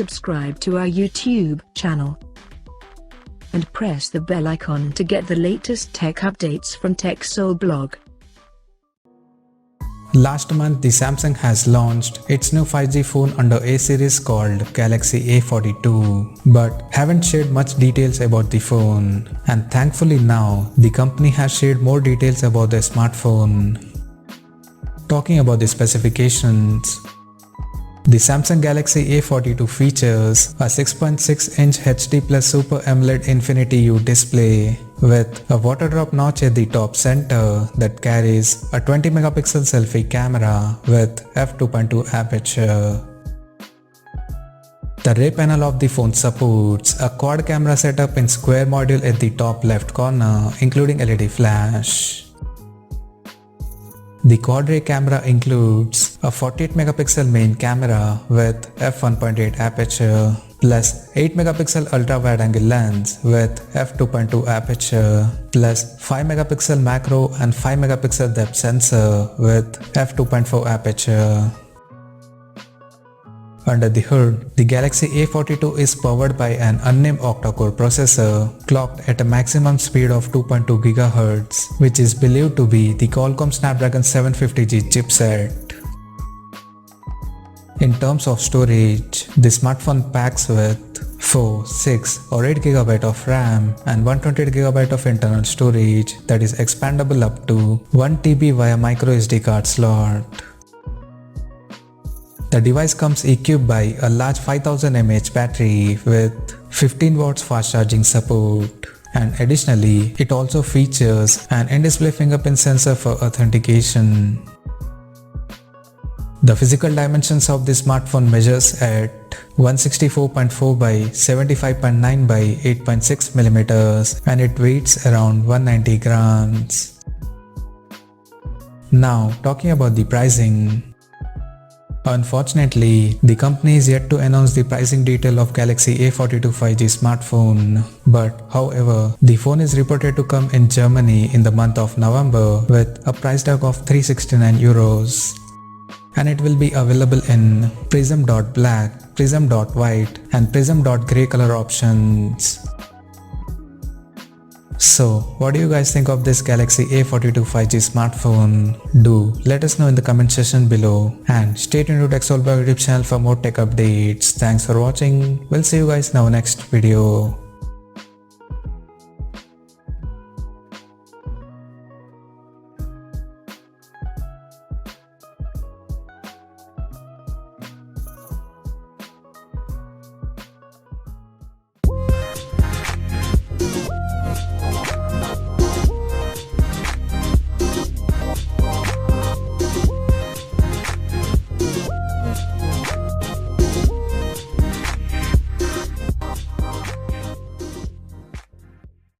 subscribe to our YouTube channel and press the bell icon to get the latest tech updates from TechSole Blog. Last month, the Samsung has launched its new 5G phone under A series called Galaxy A42, but haven't shared much details about the phone. And thankfully now, the company has shared more details about the smartphone. Talking about the specifications, the Samsung Galaxy A42 features a 6.6-inch HD Plus Super AMOLED Infinity U display with a water drop notch at the top center that carries a 20-megapixel selfie camera with f2.2 aperture. The rear panel of the phone supports a quad camera setup in square module at the top left corner, including LED flash. The quad rear camera includes a 48-megapixel main camera with f1.8 aperture plus 8-megapixel ultra-wide-angle lens with f2.2 aperture plus 5-megapixel macro and 5-megapixel depth sensor with f2.4 aperture. Under the hood, the Galaxy A42 is powered by an unnamed octa-core processor clocked at a maximum speed of 2.2 GHz, which is believed to be the Qualcomm Snapdragon 750G chipset. In terms of storage, the smartphone packs with 4, 6 or 8 GB of RAM and 128 GB of internal storage that is expandable up to 1 TB via microSD card slot. The device comes equipped by a large 5000 mAh battery with 15 watts fast charging support, and additionally it also features an in-display fingerprint sensor for authentication. The physical dimensions of the smartphone measures at 164.4 by 75.9 by 8.6 mm and it weighs around 190 grams. Now talking about the pricing. Unfortunately, the company is yet to announce the pricing detail of Galaxy A42 5G smartphone, but however, the phone is reported to come in Germany in the month of November with a price tag of €369, and it will be available in Prism.Black, Prism.White and Prism.Grey color options. So, what do you guys think of this Galaxy A42 5G smartphone? Do let us know in the comment section below, and stay tuned to TechSole Blog YouTube channel for more tech updates. Thanks for watching. We'll see you guys in our next video.